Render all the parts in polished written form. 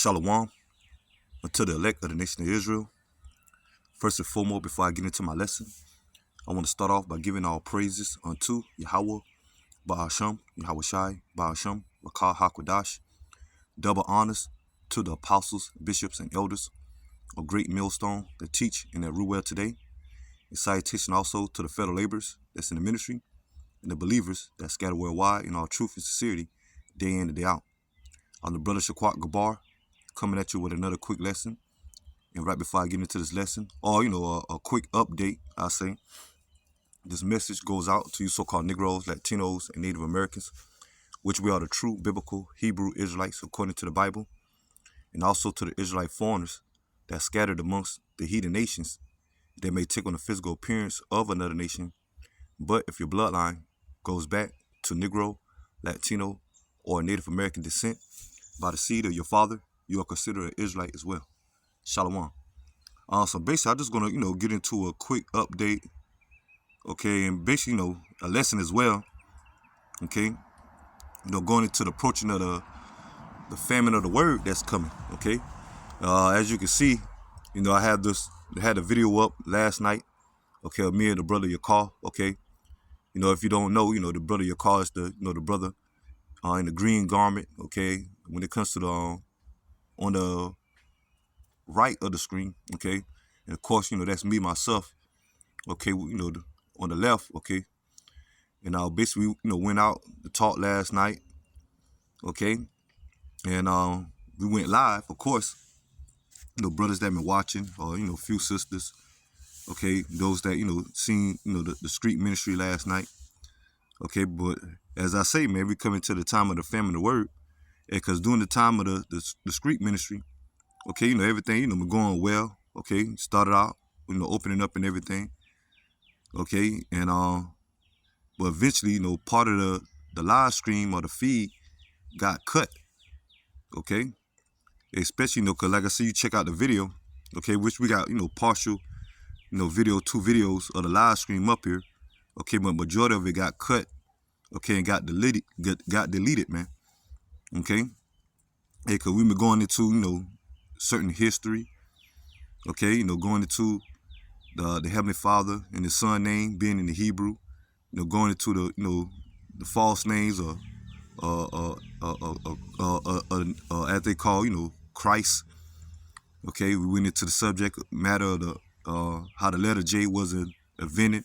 Shalom unto the elect of the nation of Israel. First and foremost, before I get into my lesson, I want to start off by giving all praises unto Yahweh, Ba'asham, Yahweh Shai, Ba'asham, Rakah HaKodash. Double honors to the apostles, bishops, and elders of Great Millstone that teach in that Ruel today. And salutation also to the fellow laborers that's in the ministry and the believers that scatter worldwide in all truth and sincerity, day in and day out. I'm the brother Shaquat Gabar, coming at you with another quick lesson. And right before I get into this lesson, or a quick update, I say, this message goes out to you so-called Negroes, Latinos, and Native Americans, which we are the true biblical Hebrew Israelites according to the Bible, and also to the Israelite foreigners that scattered amongst the heathen nations that may take on the physical appearance of another nation. But if your bloodline goes back to Negro, Latino, or Native American descent by the seed of your father, you are considered an Israelite as well. Shalom. So basically, I'm just going to, get into a quick update, okay, and basically, a lesson as well, okay, going into the approaching of the famine of the word that's coming, okay. As you can see, I had a video up last night, okay, of me and the brother Yakar, okay. If you don't know, the brother Yakar is the brother in the green garment, okay. When it comes to the on the right of the screen, okay, and of course, that's me myself, okay, on the left, okay, and I basically, went out to talk last night, okay, and we went live, of course, brothers that been watching, or few sisters, okay, those that seen the street ministry last night, okay, but as I say, man, we coming to the time of the famine of the word, because during the time of the street ministry, okay, everything, been going well, okay, started out, opening up and everything, okay, and but eventually, part of the live stream or the feed got cut, okay, especially, because like I said, you check out the video, okay, which we got, partial, video, 2 videos of the live stream up here, okay, but majority of it got cut, okay, and got deleted, man, okay, because we been going into, certain history, okay, going into the Heavenly Father and His Son name being in the Hebrew, going into the false names or as they call, Christ. Okay, we went into the subject matter of the how the letter J was invented.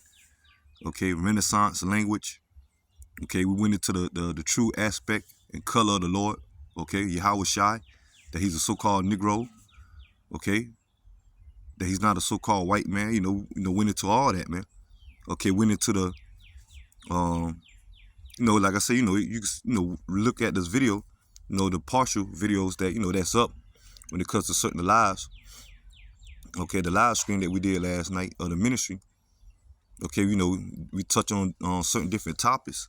Okay, Renaissance language. Okay, we went into the true aspect and color of the Lord. Okay, Yahweh Shai, that He's a so-called Negro. Okay, that He's not a so-called white man. Went into all that, man. Okay, went into the like I said, you look at this video, the partial videos that that's up when it comes to certain lives. Okay, the live stream that we did last night of the ministry. Okay, we touch on certain different topics.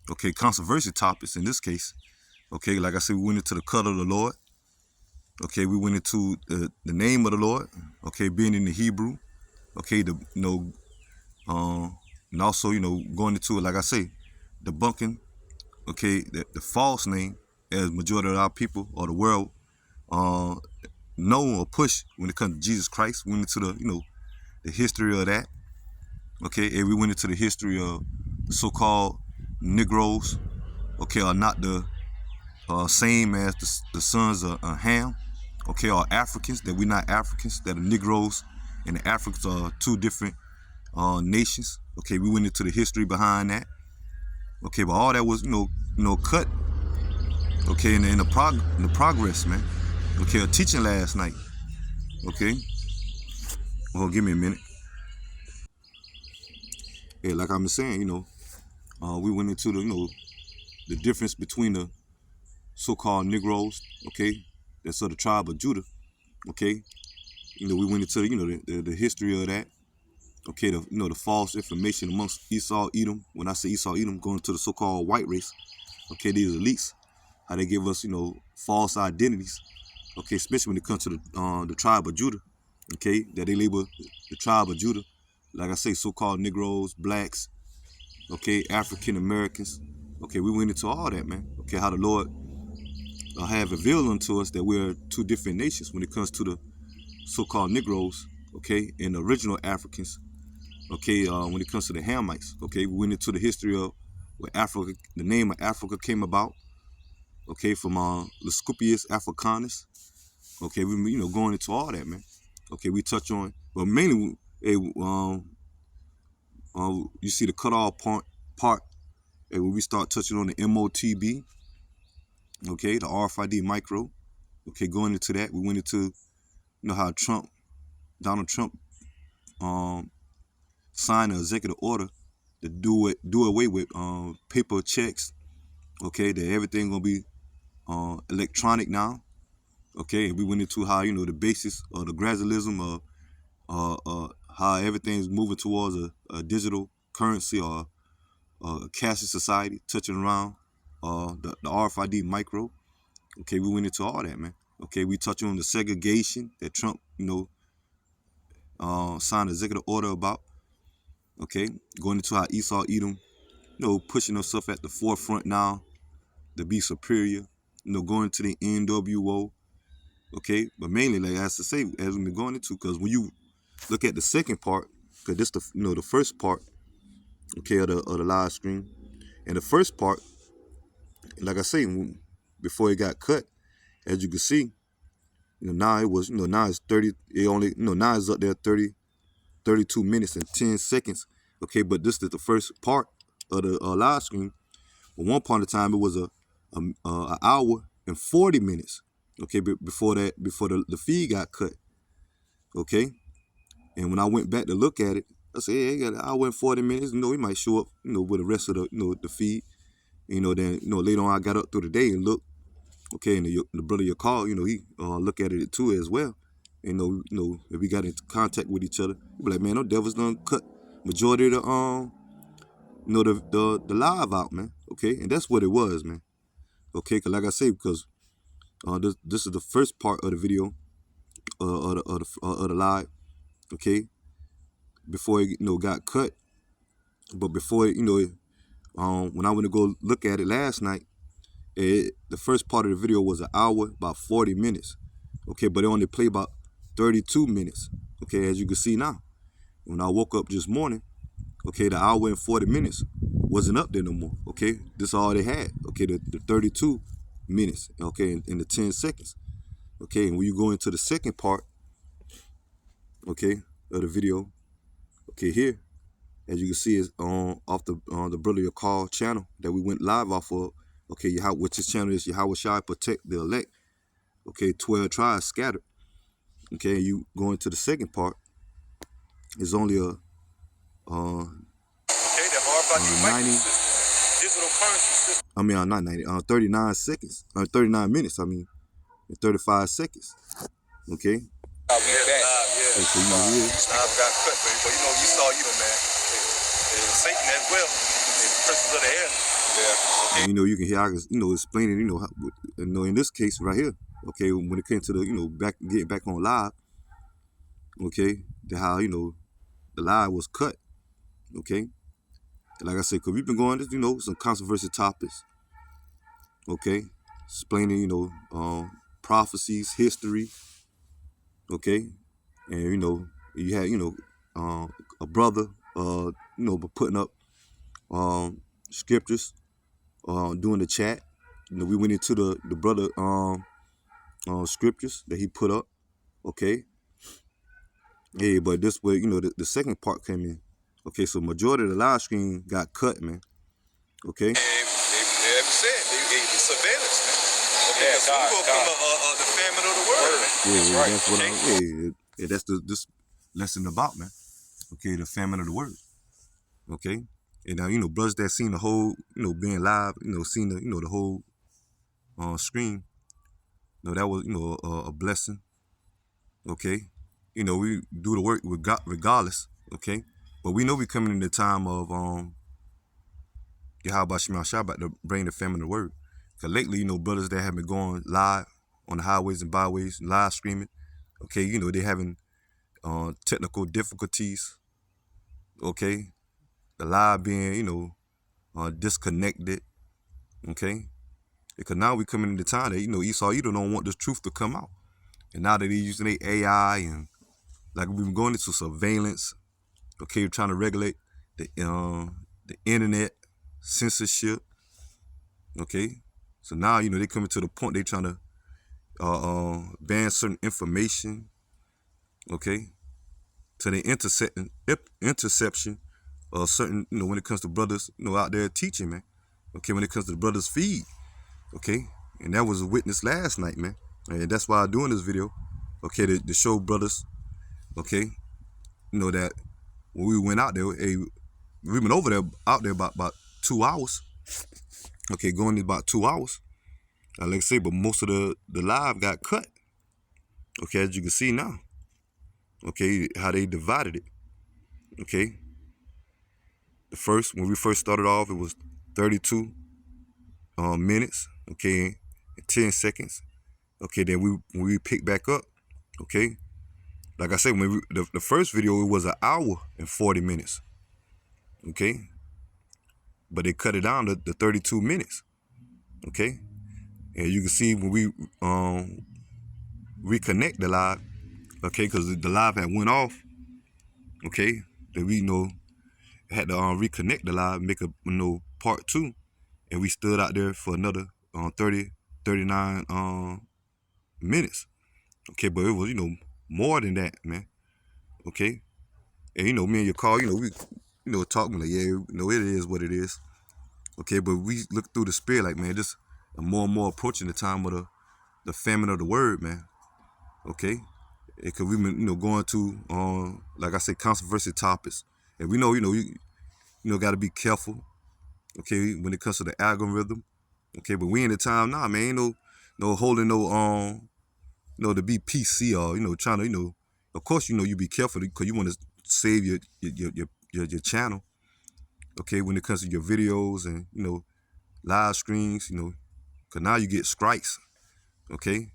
Okay, controversial topics in this case. Okay, like I said, we went into the color of the Lord. Okay, we went into the name of the Lord. Okay, being in the Hebrew. Okay, and also going into it, like I say, debunking, okay, the false name, as majority of our people or the world know or push when it comes to Jesus Christ. We went into the history of that, okay, and we went into the history of the so-called Negroes, okay, are not the same as the sons of Ham, okay, or Africans, that we're not Africans, that the Negroes and the Africans are 2 different nations. Okay, we went into the history behind that. Okay, but all that was cut. Okay, in the progress, man. Okay, a teaching last night. Okay, well, give me a minute. Yeah, like I'm saying, we went into the difference between the so-called Negroes. Okay, that's of the tribe of Judah. Okay, we went into the history of that. Okay, the false information amongst Esau, Edom. When I say Esau, Edom, going to the so-called white race. Okay, these elites, how they give us, false identities. Okay, especially when it comes to the tribe of Judah. Okay, that they label the tribe of Judah, like I say, so-called Negroes, blacks. Okay, African Americans. Okay, we went into all that, man. Okay, how the Lord, have revealed unto us that we're two different nations when it comes to the so-called Negroes, okay, and the original Africans, okay, when it comes to the Hamites, okay. We went into the history of where Africa, the name of Africa came about, okay, from Lescupius Africanus, okay. We, going into all that, man. Okay, we touch on, but mainly, you see the cutoff part, and when we start touching on the MOTB, okay, the RFID micro, okay, going into that, we went into, how Donald Trump, signed an executive order to do away with paper checks, okay, that everything gonna be electronic now, okay, and we went into how, the basis of the gradualism of how everything's moving towards a digital currency or a cashless society, touching around the RFID micro, okay, we went into all that, man, okay, we touch on the segregation that Trump, signed an executive order about, okay, going into how Esau Edom, pushing himself at the forefront now to be superior, going to the NWO, okay? But mainly, like as I say, as we've been going into, because when you look at the second part, because this the first part, okay, of the live stream, and the first part, like I say, before it got cut, as you can see, now it was, now it's 30, it only, now it's up there 32 minutes and 10 seconds, okay? But this is the first part of the live stream. At one point in time, it was an hour and 40 minutes. Okay, before the feed got cut. Okay, and when I went back to look at it, I said, "Hey, I got an hour and 40 minutes. It might show up, with the rest of the, the feed. Then, later on, I got up through the day and looked. Okay, and the brother you called, he look at it too as well. And if we got into contact with each other, he be like, man, those devils done cut majority of the the live out, man. Okay, and that's what it was, man. Okay, cause like I say, because this is the first part of the video, of the live. Okay, before it got cut, but before it, when I went to go look at it last night, the first part of the video was an hour, about 40 minutes. Okay, but it only played about 32 minutes. Okay, as you can see now, when I woke up this morning, okay, the hour and 40 minutes wasn't up there no more. Okay, this is all they had. Okay, the 32 minutes. Okay, in the 10 seconds. Okay, and when you go into the second part, okay, of the video, okay, here, as you can see, is off the Brother Your Call channel that we went live off of. Okay, which his channel is Yahweh Shai Protect the Elect. Okay, 12 tribes scattered. Okay, you go into the second part. It's only a 90. Digital currency system. I mean, not 90. 39 seconds. 39 minutes. I mean, 35 seconds. Okay. I'll be back. Yeah. So got cut, but you saw man. And Satan as well. The princes of the air. Yeah. And, you can hear I was, explaining, how, in this case right here, okay, when it came to the, getting back on live, okay, how, the live was cut, okay. Like I said, because we've been going to, some controversial topics, okay, explaining, prophecies, history, okay, and, you had, a brother, putting up scriptures, doing the chat. We went into the brother scriptures that he put up, okay. Hey, but this way, the second part came in. Okay, so majority of the live stream got cut, man. Okay. They said they surveillance, man. Okay, yeah, so we go from the famine of the word, man. Yeah, that's right. That's this lesson about, man. Okay, the famine of the word. Okay, and now brothers that seen the whole, being live, seen the, the whole screen. That was, a blessing. Okay, we do the work regardless. Okay, but we know we coming in the time of Yahweh Shema Shabbat to bring the famine of the word. Cause lately, brothers that have been going live on the highways and byways, live streaming. Okay, they having technical difficulties. Okay, the live being disconnected. Okay, Because now we coming into time that, Esau Edom don't want the truth to come out. And now that they're using their AI and like we've been going into surveillance, okay, we're trying to regulate the internet, censorship, okay. So now, they coming to the point they trying to ban certain information, okay, to the interception of certain, when it comes to brothers, out there teaching, man. Okay, when it comes to the brothers' feed, okay, and that was a witness last night, man. And that's why I'm doing this video, okay, to show brothers, okay, that when we went out there, hey, we've been out there about 2 hours, okay, going about 2 hours. Like I say, but most of the live got cut, okay, as you can see now, okay, how they divided it, okay. When we first started off, it was 32 minutes, okay, and 10 seconds, okay. Then when we picked back up, okay, like I said, when the first video, it was 1 hour and 40 minutes, okay, but they cut it down to 32 minutes, okay. And you can see when we reconnect the live, okay, because the live had went off, okay, that we had to reconnect the live, make a part 2, and we stood out there for another 39 minutes, okay. But it was more than that, man, okay. And me and your call, we talking like, yeah, it is what it is, okay. But we look through the spirit like, man, just more and more approaching the time of the famine of the word, man, okay. Because we've been going to like I said, controversial topics, and we know you got to be careful, okay, when it comes to the algorithm, okay. But we in the time now, man, ain't no holding to be PC or trying to of course you be careful because you want to save your channel, okay, when it comes to your videos and live streams, because now you get strikes, okay,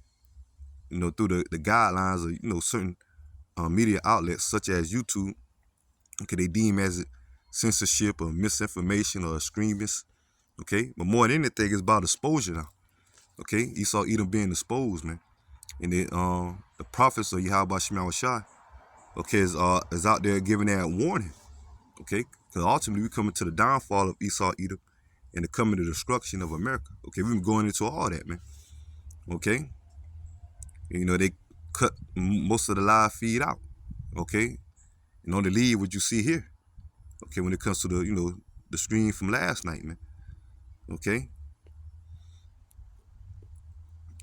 through the guidelines of certain media outlets such as YouTube, okay. They deem as censorship or misinformation or extremists, okay. But more than anything, it's about exposure now, okay. Esau Edom being exposed, man. And the prophets of Yahweh Shemel Shai, okay, is out there giving that warning, okay, because ultimately we coming to the downfall of Esau Edom and the coming to destruction of America, okay. We've been going into all that, man, okay. And, they cut most of the live feed out, okay, and only leave what you see here, okay, when it comes to the stream from last night, man, okay.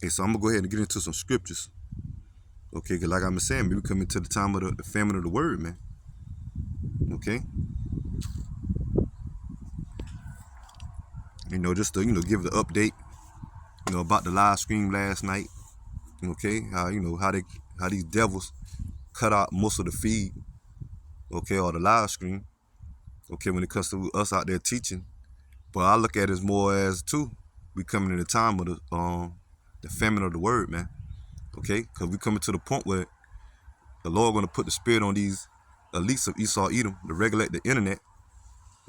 And so I'm gonna go ahead and get into some scriptures, okay, because like I'm saying, we coming to the time of the famine of the word, man, okay. Just to give the update, about the live stream last night, okay, how these devils cut out most of the feed, okay, or the live stream, okay, when it comes to us out there teaching. But I look at it as more as too, we coming in the time of the famine of the word, man, okay, because we coming to the point where the Lord going to put the spirit on these elites of Esau Edom to regulate the internet,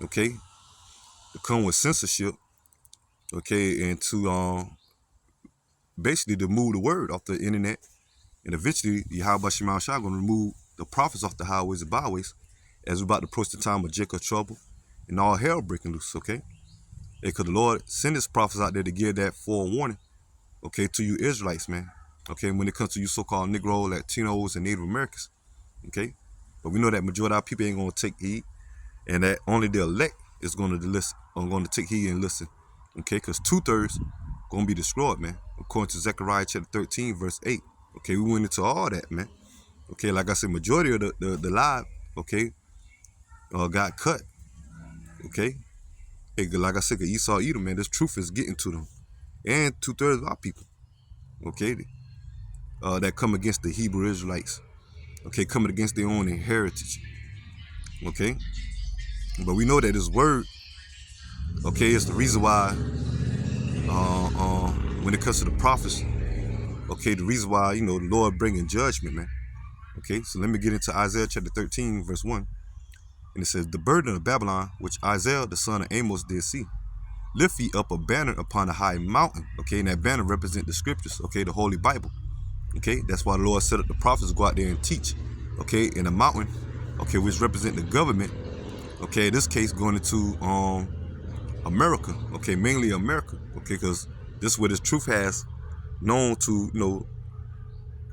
okay, to come with censorship, okay, and to basically to move the word off the internet, and eventually Yahweh Shemel Shai going to remove the prophets off the highways and byways as we're about to approach the time of Jacob trouble and all hell breaking loose, okay. Because the Lord send his prophets out there to give that forewarning, okay, to you Israelites, man, okay, when it comes to you so-called Negro, Latinos, and Native Americans, okay. But we know that majority of our people ain't going to take heed, and that only the elect is going to listen, or going to take heed and listen, okay, because 2/3 going to be destroyed, man, according to Zechariah chapter 13, verse 8, okay. We went into all that, man, okay. Like I said, majority of the live, okay, got cut, okay. Like I said, Esau Edom, man, this truth is getting to them, and 2/3 of our people, okay, that come against the Hebrew Israelites, okay, coming against their own heritage, okay. But we know that this word, okay, is the reason why when it comes to the prophets, okay, the reason why the Lord bringing judgment, man, okay. So let me get into Isaiah chapter 13, verse 1, and it says, the burden of Babylon, which Isaiah the son of Amos did see, lift ye up a banner upon a high mountain. Okay, and that banner represent the scriptures. Okay, the Holy Bible. Okay, that's why the Lord set up the prophets to go out there and teach. Okay, in the mountain. Okay, which represent the government. Okay, in this case going into America. Okay, mainly America. Okay, because this is where this truth has known to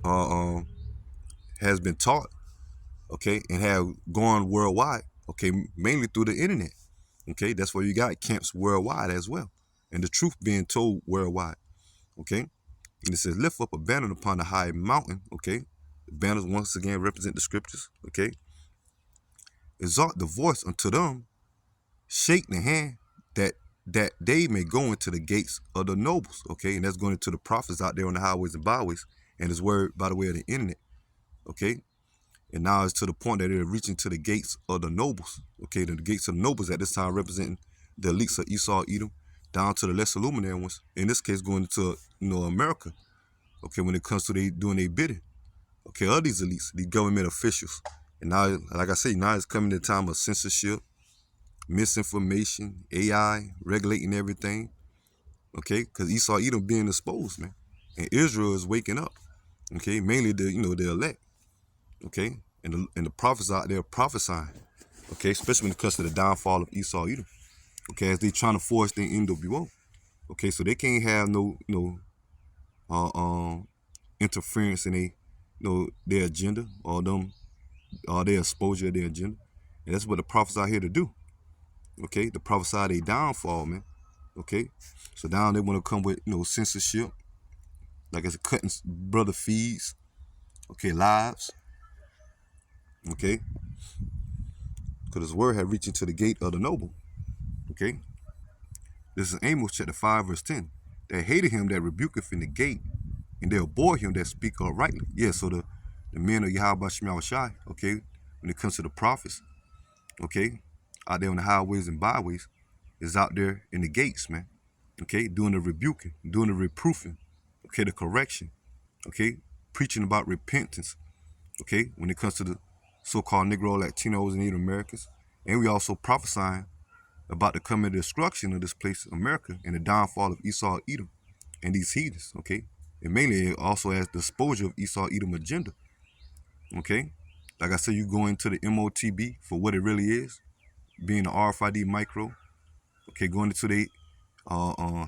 uh, um, has been taught. Okay, and have gone worldwide. Okay, mainly through the internet. Okay, that's where you got camps worldwide as well, and the truth being told worldwide. Okay, and it says, lift up a banner upon a high mountain. Okay, the banners once again represent the scriptures. Okay, exalt the voice unto them, shake the hand that they may go into the gates of the nobles. Okay, and that's going into the prophets out there on the highways and byways, and his word by the way of the internet. Okay, and now it's to the point that they're reaching to the gates of the nobles. Okay, the gates of the nobles at this time representing the elites of Esau, Edom, down to the lesser luminary ones. In this case, going into America. Okay, when it comes to they doing their bidding. Okay, of these elites, these government officials. And now, like I say, now it's coming to the time of censorship, misinformation, AI, regulating everything. Okay, because Esau, Edom being exposed, man. And Israel is waking up. Okay, mainly the elect. Okay, and the prophets out there prophesying. Okay, especially when it comes to the downfall of Esau, Edom. Okay, as they trying to force their NWO. Okay, so they can't have no uh, um interference in their agenda or their exposure of their agenda. And that's what the prophets are here to do. Okay, to prophesy their downfall, man. Okay, so now they want to come with censorship, like it's cutting brother feeds. Okay, lives. Okay, because his word had reached into the gate of the noble. Okay, this is Amos chapter 5 verse 10. They hated him that rebuketh in the gate, and they abhor him that speak uprightly. Yeah, so the men of Yahweh Shema Shai, okay, when it comes to the prophets, okay, out there on the highways and byways, is out there in the gates, man. Okay, doing the rebuking, doing the reproofing, okay, the correction, okay, preaching about repentance, okay, when it comes to the so-called Negro, Latinos, and Native Americans. And we also prophesying about the coming destruction of this place, America, and the downfall of Esau, Edom, and these heathens, okay? And mainly it also has the exposure of Esau, Edom agenda, okay? Like I said, you go into the MOTB for what it really is, being the RFID micro, okay, going into the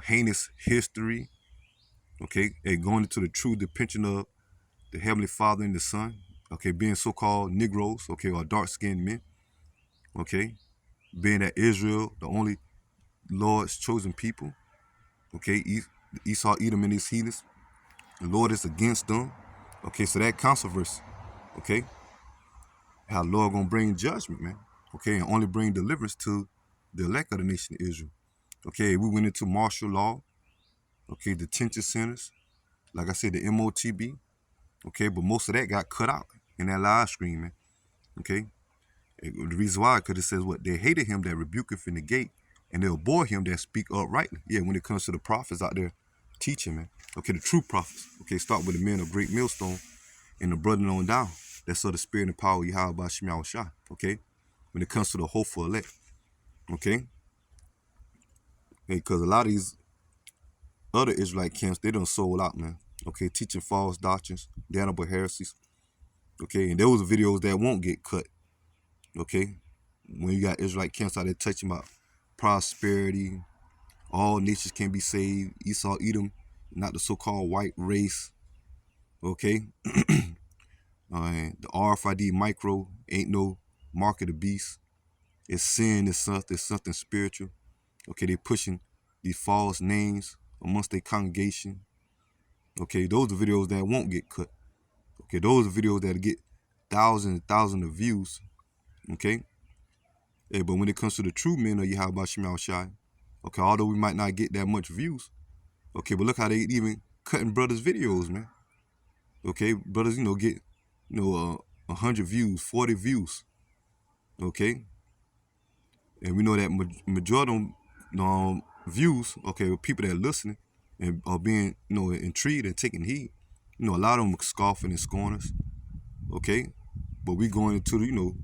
heinous history, okay, and going into the true depiction of the Heavenly Father and the Son, okay, being so-called Negroes, okay, or dark-skinned men, okay, being that Israel, the only Lord's chosen people, okay, Esau, Edom, and these heathens, the Lord is against them, okay, so that controversy, okay, how the Lord gonna bring judgment, man, okay, and only bring deliverance to the elect of the nation of Israel, okay, we went into martial law, okay, detention centers, like I said, the MOTB, okay, but most of that got cut out in that live stream, man, okay, and the reason why, because it says what, they hated him that rebuketh in the gate, and they abhor him that speak uprightly. Yeah, when it comes to the prophets out there teaching, man. Okay, the true prophets. Okay, start with the men of great millstone and the brother on down. That's of the spirit and power of Yahweh by Shema Shai. Okay, when it comes to the hopeful elect. Okay, because a lot of these other Israelite camps, they done sold out, man. Okay, teaching false doctrines, damnable heresies. Okay, and those are videos that won't get cut. Okay, when you got Israelite camps out there touching about prosperity, all nations can be saved, Esau, Edom, not the so-called white race, okay? The RFID micro ain't no mark of the beast. It's sin, it's something spiritual. Okay, they pushing these false names amongst their congregation. Okay, those are videos that won't get cut. Okay, those are videos that get thousands and thousands of views. Okay? Yeah, but when it comes to the true men of Yahweh Shema Shai, okay, although we might not get that much views, okay, but look how they even cutting brothers' videos, man. Okay, brothers, get, 100 views, 40 views. Okay, and we know that majority of them views, okay, with people that are listening and are being, intrigued and taking heed. A lot of them are scoffing and scorners. Okay, but we going to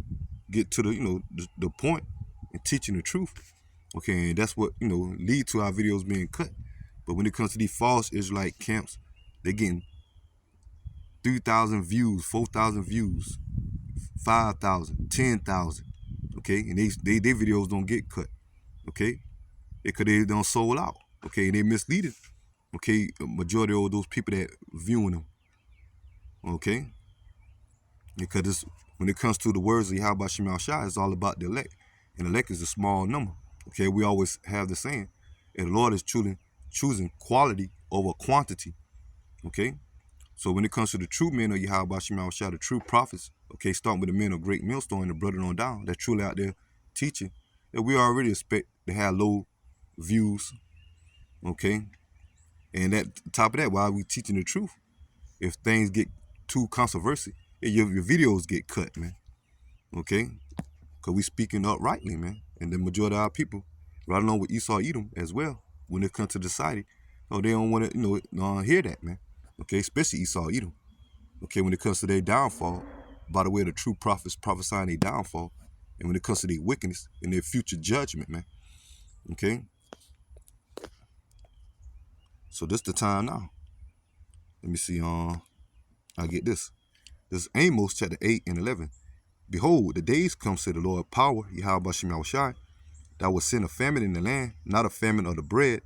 get to the point and teaching the truth. Okay, and that's what, lead to our videos being cut. But when it comes to these false Israelite camps, they're getting 3,000 views, 4,000 views, 5,000, 10,000. Okay, and they videos don't get cut. Okay, because they don't sold out. Okay, and they misleading. Okay, a majority of those people that viewing them. Okay, because when it comes to the words of Yahweh Shemal Shai, it's all about the elect, and elect is a small number. Okay, we always have the saying, and the Lord is truly choosing quality over quantity. Okay, so when it comes to the true men of Yahweh Shemal Shai, the true prophets, okay, starting with the men of Great Millstone and the brother on down, that's truly out there teaching, that we already expect to have low views. Okay, and at top of that, while we teaching the truth, if things get too controversial, your videos get cut, man. Okay, because we speaking uprightly, man. And the majority of our people, right along with Esau Edom as well, when it comes to the society, they don't want to, hear that, man. Okay, especially Esau Edom. Okay, when it comes to their downfall, by the way, the true prophets prophesying their downfall, and when it comes to their wickedness and their future judgment, man. Okay, so this the time now. Let me see. I get this. This is Amos chapter 8 and 11. Behold, the days come, said the Lord, power, Yahweh Shem Shai, that will send a famine in the land, not a famine of the bread,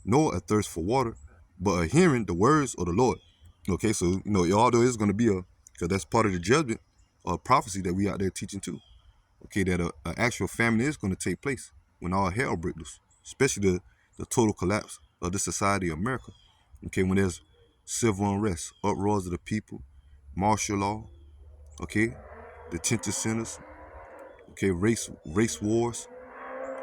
nor a thirst for water, but a hearing the words of the Lord. Okay, so, although it's going to be because that's part of the judgment or prophecy that we out there teaching too. Okay, that a actual famine is going to take place when all hell breaks loose, especially the total collapse of the society of America. Okay, when there's civil unrest, uproars of the people, martial law, okay, detention centers, okay, race wars,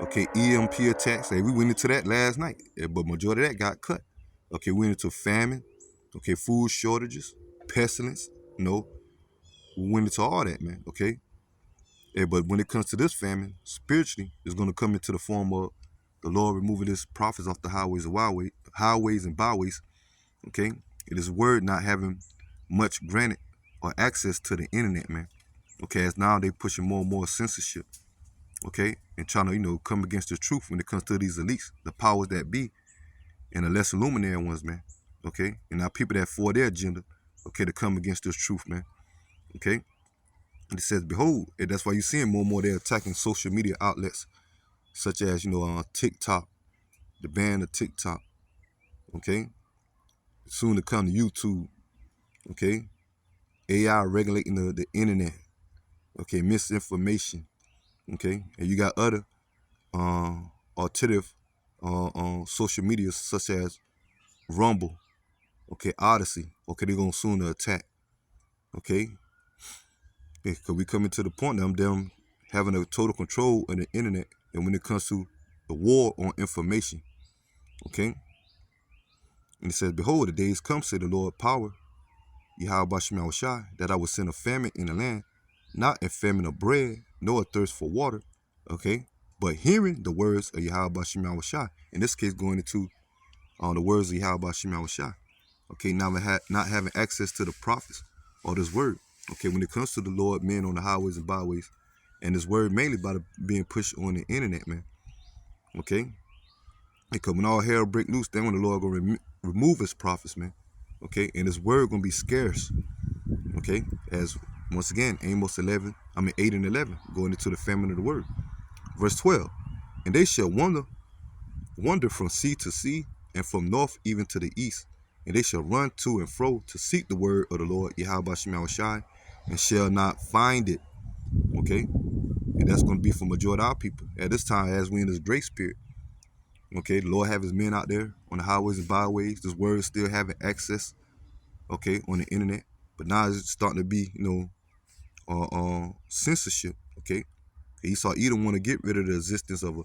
okay, EMP attacks. Hey, we went into that last night, but majority of that got cut. Okay, we went into famine, okay, food shortages, pestilence, we went into all that, man, okay? Yeah, but when it comes to this famine, spiritually, it's going to come into the form of the Lord removing his prophets off the highways and byways, okay? It is word not having much granted or access to the internet, man. Okay, as now they pushing more and more censorship, okay, and trying to, come against the truth when it comes to these elites, the powers that be, and the less luminary ones, man, okay? And now people that for their agenda, okay, to come against this truth, man, okay? And it says, behold, and that's why you're seeing more and more they're attacking social media outlets, such as, TikTok, the ban of TikTok, okay? Soon to come to YouTube, okay? AI regulating the internet, okay? Misinformation, okay? And you got other alternative social media such as Rumble, okay, Odyssey, okay, they're gonna soon to attack, okay? Because we coming to the point of them having a total control of the internet, and when it comes to the war on information, okay? And it says, behold, the days come, say the Lord power, Yahweh Shai, that I will send a famine in the land, not a famine of bread, nor a thirst for water, okay? But hearing the words of Yahweh Shai, in this case going into the words of Yahweh Shai, okay? Now not having access to the prophets or this word, okay? When it comes to the Lord, men on the highways and byways, and this word mainly by being pushed on the internet, man, okay? Because when all hell break loose, then when the Lord gonna remove his prophets, man, okay? And his word gonna be scarce, okay? As once again, Amos 8 and 11, going into the famine of the word. Verse 12, and they shall wander from sea to sea, and from north even to the east, and they shall run to and fro to seek the word of the Lord, Yahweh Shema Shai, and shall not find it, okay? And that's going to be for majority of our people. At this time, as we in this grace period, okay, the Lord have his men out there on the highways and byways, this word is still having access, okay, on the internet, but now it's starting to be, censorship, okay? Esau Edom want to get rid of the existence of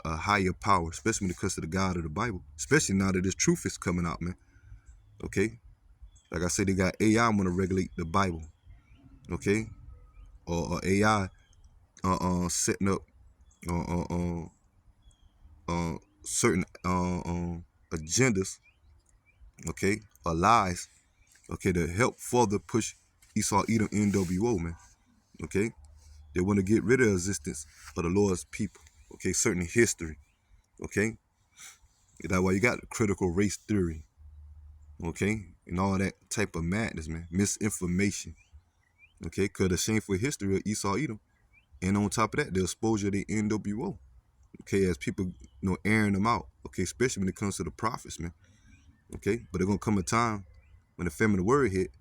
a higher power, especially when it comes to the God of the Bible, especially now that this truth is coming out, man, okay? Like I said, they got AI want to regulate the Bible, okay? Or AI setting up certain agendas, okay, or lies, okay, to help further push Esau Edom NWO, man, okay? They want to get rid of the existence of the Lord's people, okay? okay, certain history, okay? That's why you got the critical race theory, okay? And all that type of madness, man. Misinformation, okay? Because the shameful history of Esau Edom. And on top of that, the exposure of the NWO, okay? As people, airing them out, okay? Especially when it comes to the prophets, man, okay? But there's going to come a time when the famine of the word hit,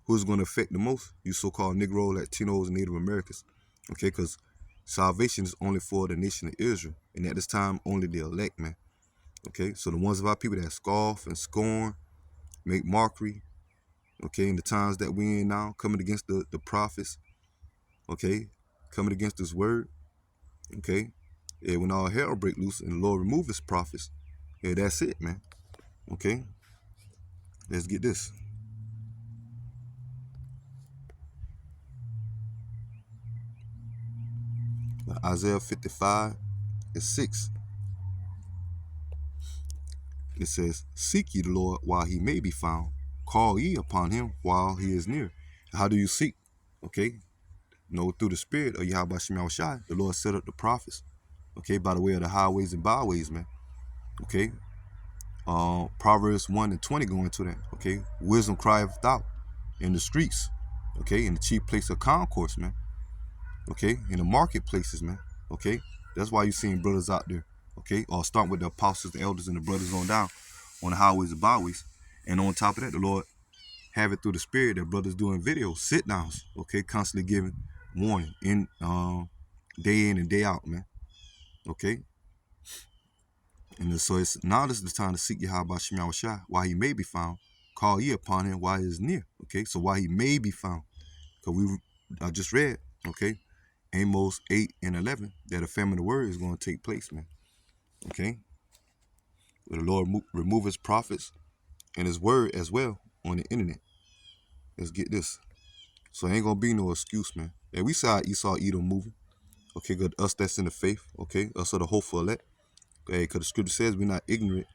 who's going to affect the most? You so-called Negro, Latinos, and Native Americans, okay? Because salvation is only for the nation of Israel. And at this time, only the elect, man. Okay, so the ones of our people that scoff and scorn, make mockery, okay, in the times that we in now, coming against the prophets, okay, coming against this word, okay, yeah, when all hell break loose and the Lord remove his prophets, yeah, that's it, man, okay, let's get this. Isaiah 55:6. It says, seek ye the Lord while he may be found. Call ye upon him while he is near. How do you seek? Okay, through the spirit of Yahweh Shem Shai, the Lord set up the prophets, okay, by the way of the highways and byways, man. Okay. Proverbs 1:20 go into that. Okay. Wisdom crieth out in the streets. Okay, in the chief place of concourse, man. Okay, in the marketplaces, man. Okay. That's why you seeing brothers out there. Okay, or start with the apostles, the elders, and the brothers on down on the highways and byways. And on top of that, the Lord have it through the spirit that brothers doing videos, sit downs, okay, constantly giving warning day in and day out, man. Okay. And so it's now this is the time to seek Yahweh Shem Shai while he may be found. Call ye upon him while he is near. Okay, so while he may be found. Because I just read, okay, Amos 8:11, that a famine of the word is going to take place, man. Okay. Where the Lord remove his prophets and his word as well on the internet. Let's get this. So ain't gonna be no excuse, man. And we saw Esau Edom moving. Okay, good. Us that's in the faith, okay, us are the hopeful elect. Okay, because the scripture says we're not ignorant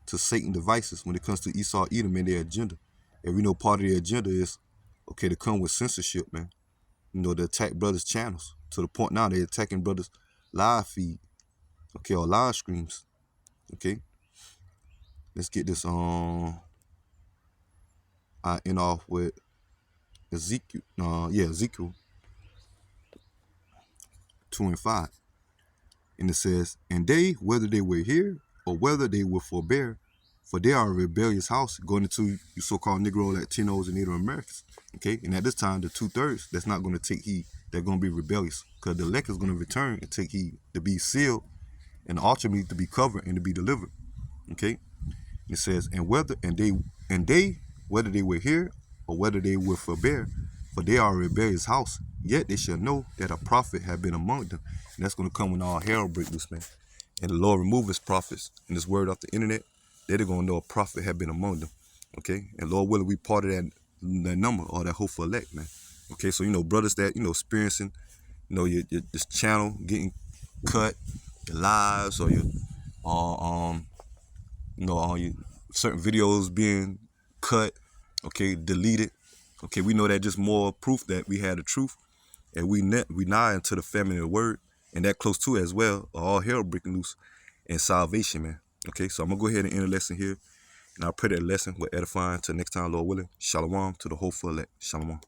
to Satan devices when it comes to Esau Edom and their agenda. And we know part of their agenda is, okay, to come with censorship, man. To attack brothers' channels. To the point now they're attacking brothers' live feed, okay, or live streams. Okay. Let's get this I end off with Ezekiel. Ezekiel 2:5. And it says, and they, whether they were here or whether they will forbear, for they are a rebellious house, going into you so-called Negro, Latinos, and Native Americans. Okay, and at this time, the 2/3 that's not going to take heed, they're going to be rebellious, because the elect is going to return and take heed, to be sealed, and ultimately to be covered and to be delivered. Okay, it says, and they, whether they were here or whether they will forbear, for they are a rebellious house, yet they shall know that a prophet have been among them. And that's going to come when all hell break loose, man. And the Lord remove his prophets and his word off the internet. They're going to know a prophet have been among them. Okay. And Lord willing, we part of that number or that hopeful elect, man. Okay. So, brothers that, experiencing, your this channel getting cut, your lives or your, all your certain videos being cut, okay, deleted. Okay, we know that just more proof that we had the truth, and we nigh into the famine of the word, and that close to it as well. All hell breaking loose and salvation, man. Okay, so I'm gonna go ahead and end the lesson here, and I pray that lesson will edify until next time, Lord willing. Shalom to the hopeful elect. Shalom.